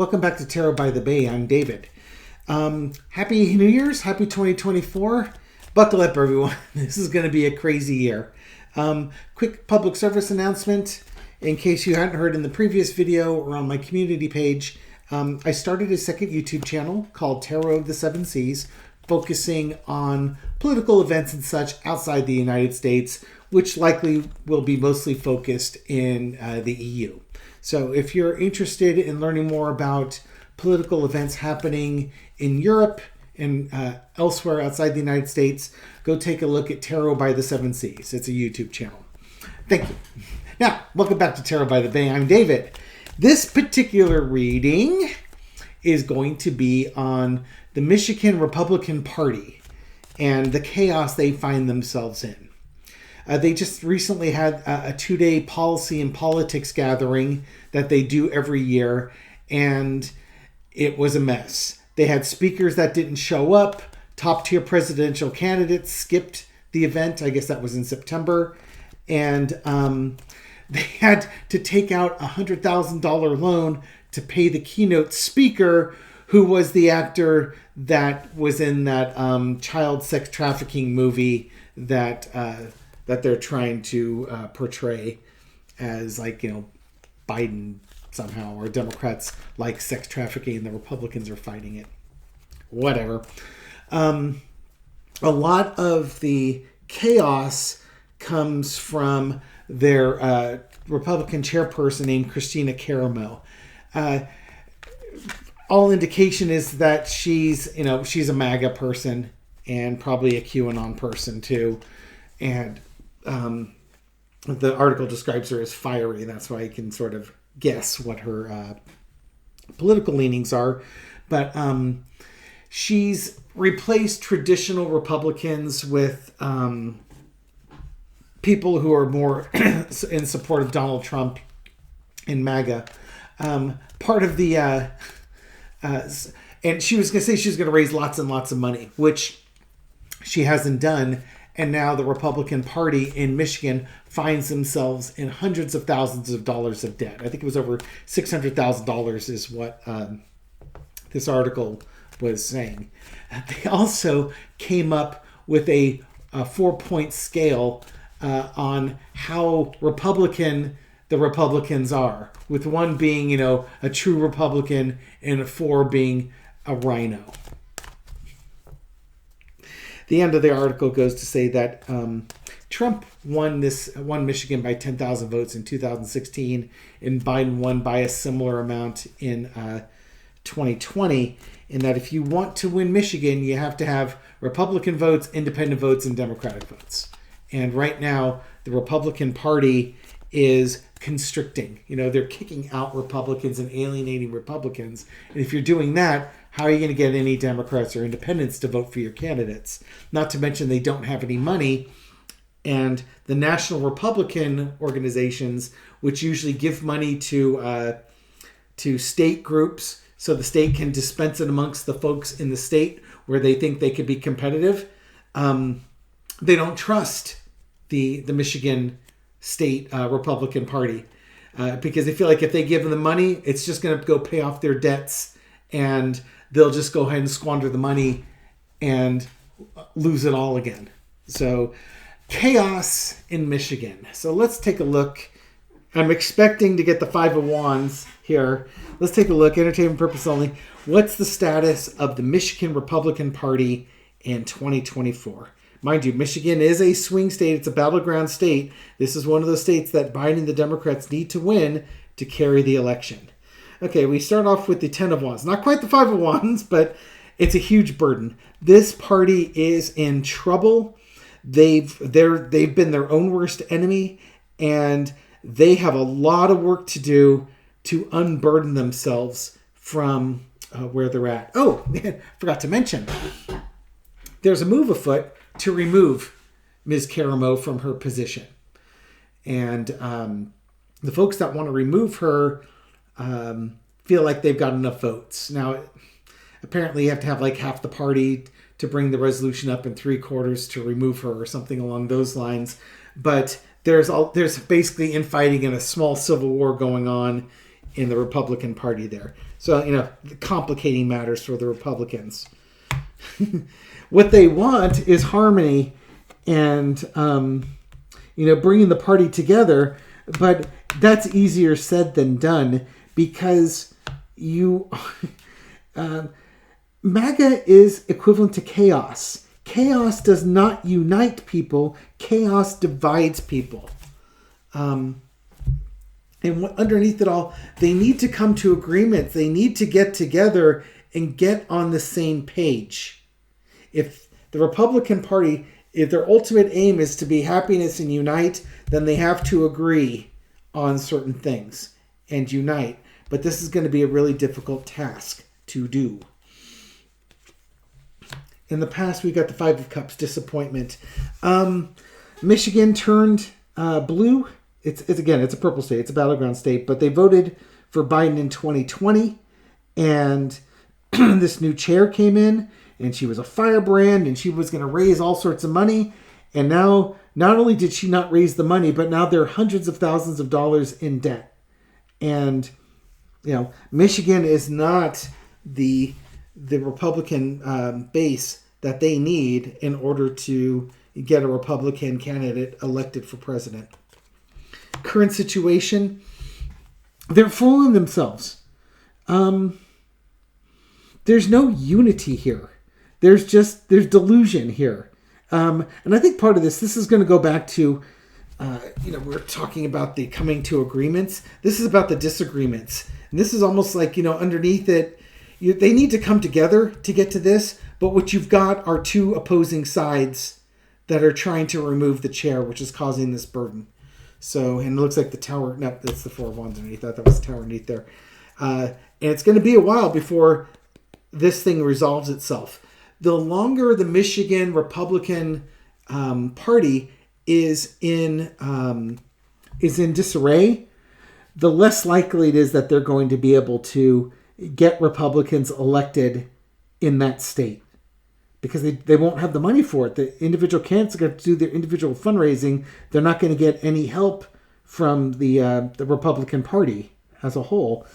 Welcome back to Tarot by the Bay. I'm David. Happy New Year's. Happy 2024. Buckle up, everyone. This is going to be a crazy year. Quick public service announcement. In case you hadn't heard in the previous video or on my community page, I started a second YouTube channel called Tarot of the Seven Seas, focusing on political events and such outside the United States, which likely will be mostly focused in the EU. So if you're interested in learning more about political events happening in Europe and elsewhere outside the United States, go take a look at Tarot by the Seven Seas. It's a YouTube channel. Thank you. Now, welcome back to Tarot by the Bay. I'm David. This particular reading is going to be on the Michigan Republican Party and the chaos they find themselves in. They just recently had a 2-day policy and politics gathering that they do every year, and it was a mess. They had speakers that didn't show up. Top-tier presidential candidates skipped the event. I guess that was in September. And they had to take out a $100,000 loan to pay the keynote speaker, who was the actor that was in that child sex trafficking movie that they're trying to portray as, like, you know, Biden somehow, or Democrats like sex trafficking and the Republicans are fighting it. Whatever. A lot of the chaos comes from their Republican chairperson named Kristina Karamo. All indication is that she's a MAGA person and probably a QAnon person too. And the article describes her as fiery. That's why I can sort of guess what her political leanings are. But she's replaced traditional Republicans with people who are more in support of Donald Trump and MAGA. Part of the... and she was going to say she was going to raise lots and lots of money, which she hasn't done. And now the Republican Party in Michigan finds themselves in hundreds of thousands of dollars of debt. I think it was over $600,000 is what this article was saying. They also came up with a 4-point scale on how Republican the Republicans are, with 1 being, a true Republican and a 4 being a rhino. The end of the article goes to say that Trump won Michigan by 10,000 votes in 2016, and Biden won by a similar amount in 2020. And that if you want to win Michigan, you have to have Republican votes, independent votes, and Democratic votes. And right now, the Republican Party is constricting. They're kicking out Republicans and alienating Republicans. And if you're doing that, how are you going to get any Democrats or independents to vote for your candidates? Not to mention they don't have any money. And the national Republican organizations, which usually give money to state groups so the state can dispense it amongst the folks in the state where they think they could be competitive, they don't trust the Michigan State Republican Party because they feel like if they give them the money, it's just going to go pay off their debts, and they'll just go ahead and squander the money and lose it all again. So chaos in Michigan. So let's take a look. I'm expecting to get the 5 of Wands here. Let's take a look. Entertainment purpose only. What's the status of the Michigan Republican Party in 2024? Mind you, Michigan is a swing state. It's a battleground state. This is one of those states that Biden and the Democrats need to win to carry the election. Okay, we start off with the 10 of Wands. Not quite the 5 of Wands, but it's a huge burden. This party is in trouble. They've been their own worst enemy, and they have a lot of work to do to unburden themselves from where they're at. Oh, man, forgot to mention, there's a move afoot to remove Ms. Karamo from her position. And the folks that want to remove her feel like they've got enough votes. Now, apparently you have to have like half the party to bring the resolution up in 3/4 to remove her or something along those lines. But there's basically infighting and a small civil war going on in the Republican Party there. So, complicating matters for the Republicans. What they want is harmony and, bringing the party together. But that's easier said than done because MAGA is equivalent to chaos. Chaos does not unite people. Chaos divides people. And underneath it all, they need to come to agreements. They need to get together and get on the same page. If the Republican Party, if their ultimate aim is to be happiness and unite, then they have to agree on certain things and unite. But this is going to be a really difficult task to do. In the past, we got the Five of Cups, disappointment. Michigan turned blue. It's a purple state. It's a battleground state. But they voted for Biden in 2020. And this new chair came in. And she was a firebrand. And she was going to raise all sorts of money. And now, not only did she not raise the money, but now they're hundreds of thousands of dollars in debt. And, Michigan is not the Republican base that they need in order to get a Republican candidate elected for president. Current situation, they're fooling themselves. There's no unity here. There's delusion here. And I think part of this is going to go back to, we're talking about the coming to agreements. This is about the disagreements. And this is almost like, underneath it, they need to come together to get to this. But what you've got are two opposing sides that are trying to remove the chair, which is causing this burden. So, and it looks like the tower, no, that's the Four of Wands underneath. I thought that was the tower underneath there. And it's going to be a while before this thing resolves itself. The longer the Michigan Republican Party is in disarray, the less likely it is that they're going to be able to get Republicans elected in that state. Because they won't have the money for it. The individual candidates are going to do their individual fundraising. They're not going to get any help from the Republican Party as a whole.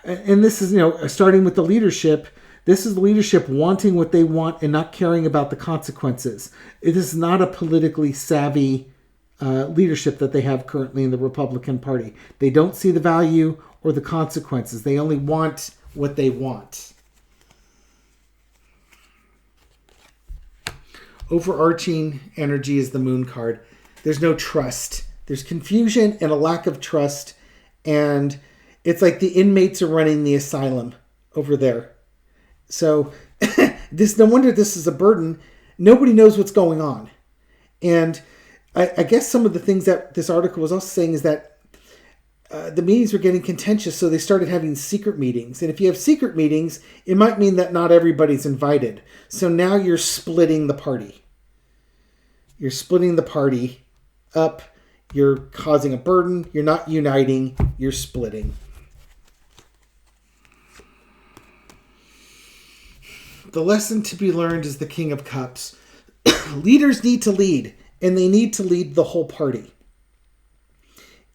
And this is, starting with the leadership. This is the leadership wanting what they want and not caring about the consequences. It is not a politically savvy leadership that they have currently in the Republican Party. They don't see the value or the consequences. They only want what they want. Overarching energy is the Moon card. There's no trust. There's confusion and a lack of trust. And it's like the inmates are running the asylum over there. So no wonder this is a burden. Nobody knows what's going on. And I guess some of the things that this article was also saying is that the meetings were getting contentious, so they started having secret meetings. And if you have secret meetings, it might mean that not everybody's invited. So now you're splitting the party. You're splitting the party up. You're causing a burden. You're not uniting. You're splitting. The lesson to be learned is the King of Cups. Leaders need to lead, and they need to lead the whole party.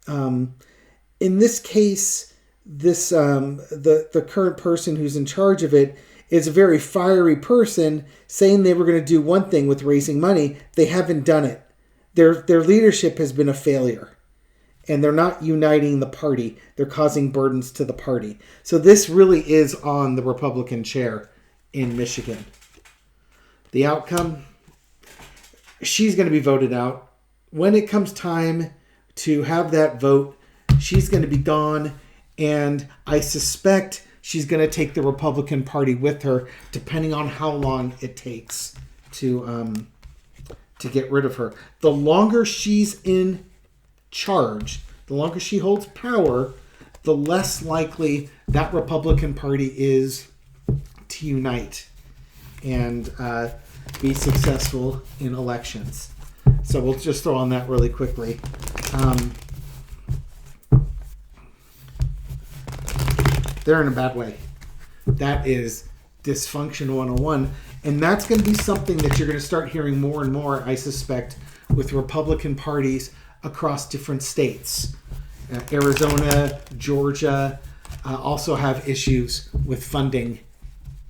In this case, the current person who's in charge of it is a very fiery person saying they were going to do one thing with raising money. They haven't done it. Their leadership has been a failure. And they're not uniting the party. They're causing burdens to the party. So this really is on the Republican chair in Michigan. The outcome, she's going to be voted out. When it comes time to have that vote, she's going to be gone, and I suspect she's going to take the Republican Party with her, depending on how long it takes to get rid of her. The longer she's in charge, the longer she holds power, the less likely that Republican Party is to unite and be successful in elections. So we'll just throw on that really quickly. They're in a bad way. That is dysfunction 101. And that's going to be something that you're going to start hearing more and more, I suspect, with Republican parties across different states. Arizona, Georgia also have issues with funding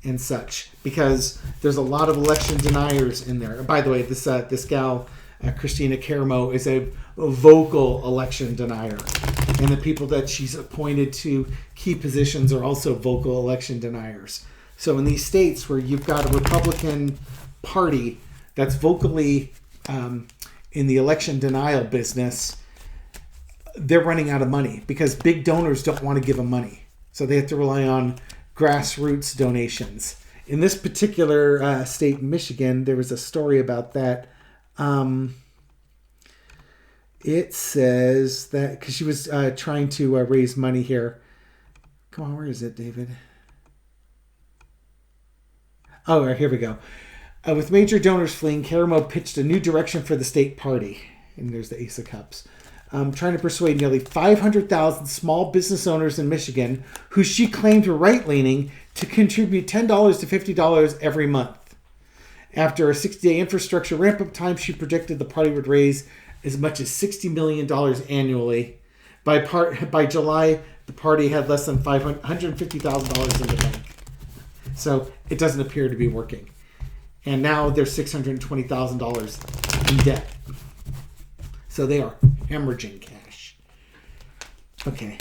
and such, because there's a lot of election deniers in there. By the way, this gal, Kristina Karamo, is a vocal election denier. And the people that she's appointed to key positions are also vocal election deniers. So in these states where you've got a Republican Party that's vocally in the election denial business, they're running out of money because big donors don't want to give them money. So they have to rely on grassroots donations. In this particular state, Michigan, there was a story about that. It says that because she was trying to raise money here. Come on, where is it, David? Oh, right, here we go. With major donors fleeing, Karamo pitched a new direction for the state party. And there's the Ace of Cups. Trying to persuade nearly 500,000 small business owners in Michigan, who she claimed were right-leaning, to contribute $10 to $50 every month. After a 60-day infrastructure ramp-up time, she predicted the party would raise as much as $60 million annually. By July, the party had less than $150,000 in the bank. So it doesn't appear to be working. And now they're $620,000 in debt. So they are hemorrhaging cash. Okay.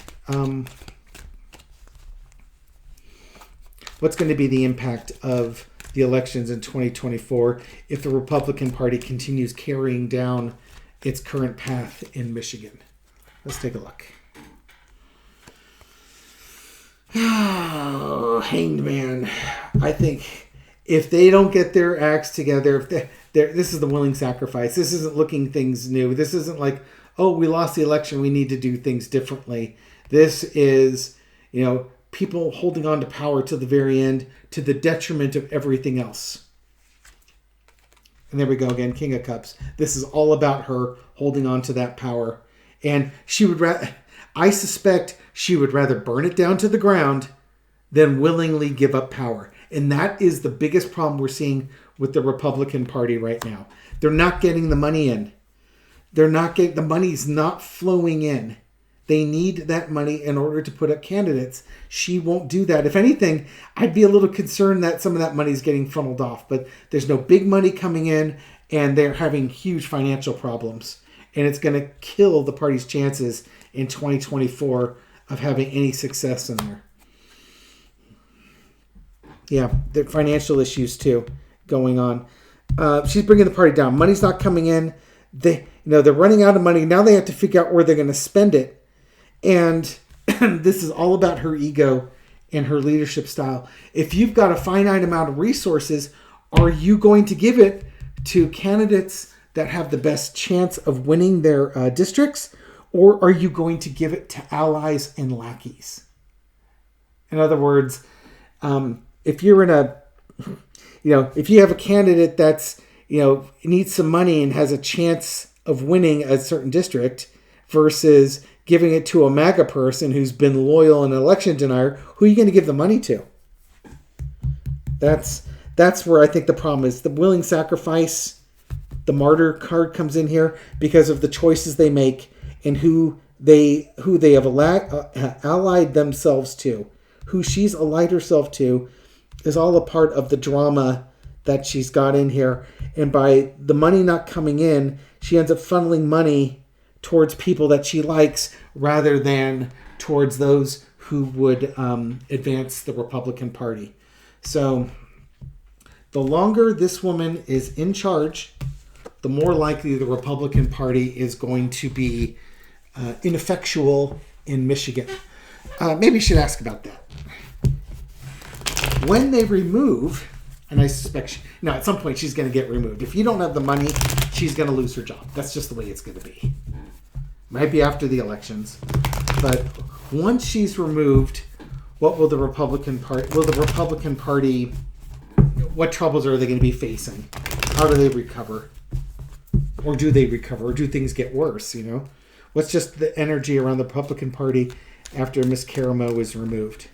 What's going to be the impact of the elections in 2024 if the Republican Party continues carrying down its current path in Michigan? Let's take a look. Oh, hanged man. I think if they don't get their acts together, this is the willing sacrifice. This isn't looking things new. This isn't like, oh, we lost the election, we need to do things differently. This is, people holding on to power to the very end, to the detriment of everything else. And there we go again, King of Cups. This is all about her holding on to that power. And I suspect she would rather burn it down to the ground than willingly give up power. And that is the biggest problem we're seeing with the Republican Party right now. They're not getting the money in. The money's not flowing in. They need that money in order to put up candidates. She won't do that. If anything, I'd be a little concerned that some of that money is getting funneled off. But there's no big money coming in, and they're having huge financial problems. And it's going to kill the party's chances in 2024 of having any success in there. Yeah, there are financial issues too going on. She's bringing the party down. Money's not coming in. They're running out of money. Now they have to figure out where they're going to spend it. And this is all about her ego and her leadership style. If you've got a finite amount of resources, are you going to give it to candidates that have the best chance of winning their districts? Or are you going to give it to allies and lackeys? In other words, if you're if you have a candidate that's, needs some money and has a chance of winning a certain district versus giving it to a MAGA person who's been loyal and an election denier, who are you going to give the money to? That's where I think the problem is. The willing sacrifice, the martyr card comes in here because of the choices they make and who they have allied themselves to. Who she's allied herself to is all a part of the drama that she's got in here. And by the money not coming in, she ends up funneling money towards people that she likes rather than towards those who would advance the Republican Party. So the longer this woman is in charge, the more likely the Republican Party is going to be ineffectual in Michigan. Maybe you should ask about that. When they remove, and I suspect, at some point she's going to get removed. If you don't have the money, she's going to lose her job. That's just the way it's going to be. Might be after the elections. But once she's removed, what will the Republican Party, what troubles are they going to be facing? How do they recover? Or do they recover? Or do things get worse, What's just the energy around the Republican Party after Miss Karamo is removed?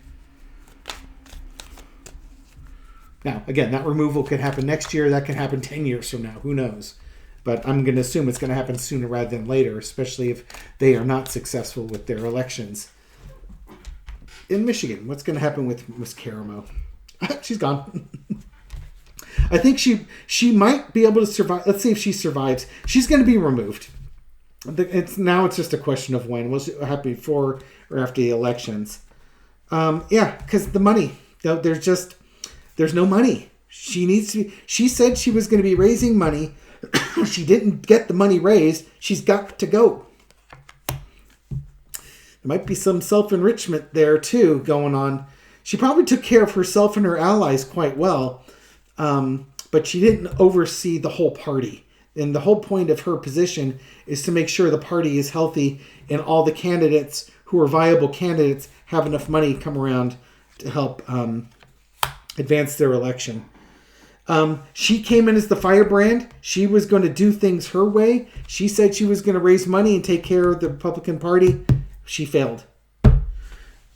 Now, again, that removal could happen next year. That could happen 10 years from now. Who knows? But I'm going to assume it's going to happen sooner rather than later, especially if they are not successful with their elections. In Michigan, what's going to happen with Ms. Karamo? She's gone. I think she might be able to survive. Let's see if she survives. She's going to be removed. It's just a question of when. Will it happen before or after the elections? Because the money. There's no money. She said she was going to be raising money. She didn't get the money raised. She's got to go. There might be some self-enrichment there too going on. She probably took care of herself and her allies quite well, but she didn't oversee the whole party. And the whole point of her position is to make sure the party is healthy and all the candidates who are viable candidates have enough money come around to help advance their election. She came in as the firebrand. She was going to do things her way. She said she was going to raise money and take care of the Republican Party. She failed.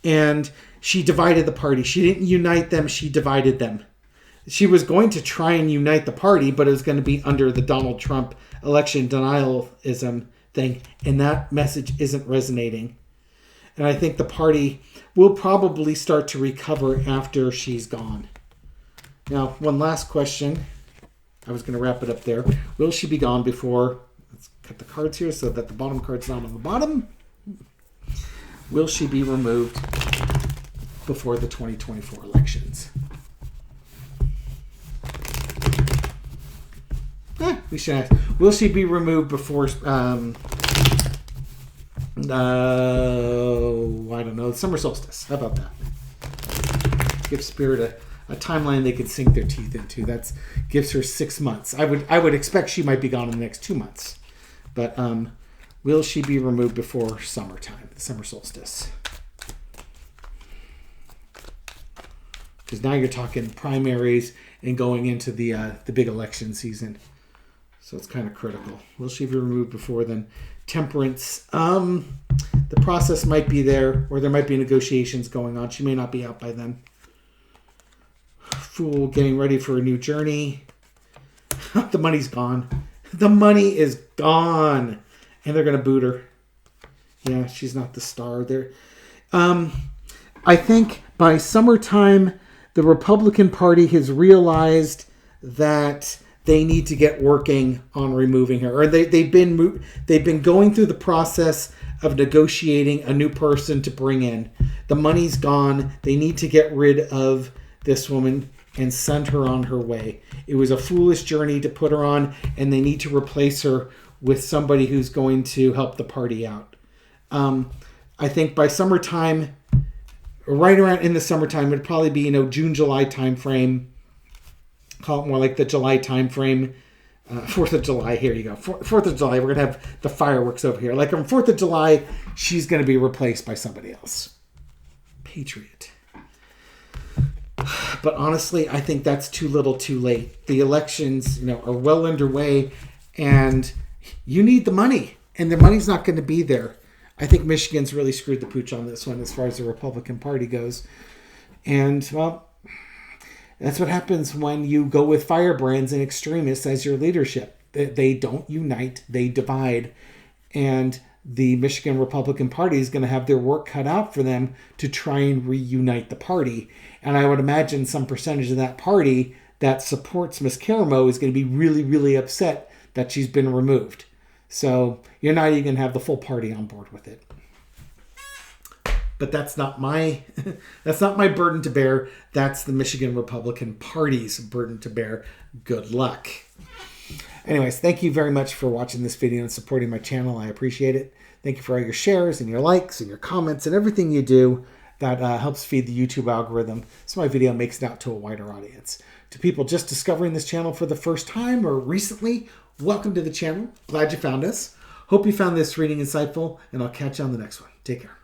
And she divided the party. She didn't unite them. She divided them. She was going to try and unite the party, but it was going to be under the Donald Trump election denialism thing. And that message isn't resonating. And I think the party will probably start to recover after she's gone. Now, one last question. I was going to wrap it up there. Will she be gone before... Let's cut the cards here so that the bottom card's not on the bottom. Will she be removed before the 2024 elections? We should ask. Will she be removed before... I don't know. Summer solstice. How about that? Give Spirit a timeline they could sink their teeth into. That gives her 6 months. I would expect she might be gone in the next 2 months. But will she be removed before summertime, the summer solstice? Because now you're talking primaries and going into the big election season. So it's kind of critical. Will she be removed before then? Temperance. The process might be there, or there might be negotiations going on. She may not be out by then. Fool, getting ready for a new journey. The money's gone. The money is gone. And they're going to boot her. Yeah, she's not the star there. I think by summertime, the Republican Party has realized that they need to get working on removing her. Or they've been going through the process of negotiating a new person to bring in. The money's gone. They need to get rid of this woman and send her on her way. It was a foolish journey to put her on, and they need to replace her with somebody who's going to help the party out. I think by summertime, right around in the summertime, it'd probably be, June, July timeframe. Call it more like the July timeframe. 4th of July, here you go. 4th of July, we're going to have the fireworks over here. Like on 4th of July, she's going to be replaced by somebody else. Patriot. But honestly, I think that's too little too late. The elections, are well underway, and you need the money, and the money's not going to be there. I think Michigan's really screwed the pooch on this one as far as the Republican Party goes. And, well, that's what happens when you go with firebrands and extremists as your leadership. They don't unite, they divide. And the Michigan Republican Party is going to have their work cut out for them to try and reunite the party. And I would imagine some percentage of that party that supports Ms. Karamo is going to be really, really upset that she's been removed. So you're not even going to have the full party on board with it. But that's not my burden to bear. That's the Michigan Republican Party's burden to bear. Good luck. Anyways, thank you very much for watching this video and supporting my channel. I appreciate it. Thank you for all your shares and your likes and your comments and everything you do. That helps feed the YouTube algorithm so my video makes it out to a wider audience. To people just discovering this channel for the first time or recently, welcome to the channel. Glad you found us. Hope you found this reading insightful, and I'll catch you on the next one. Take care.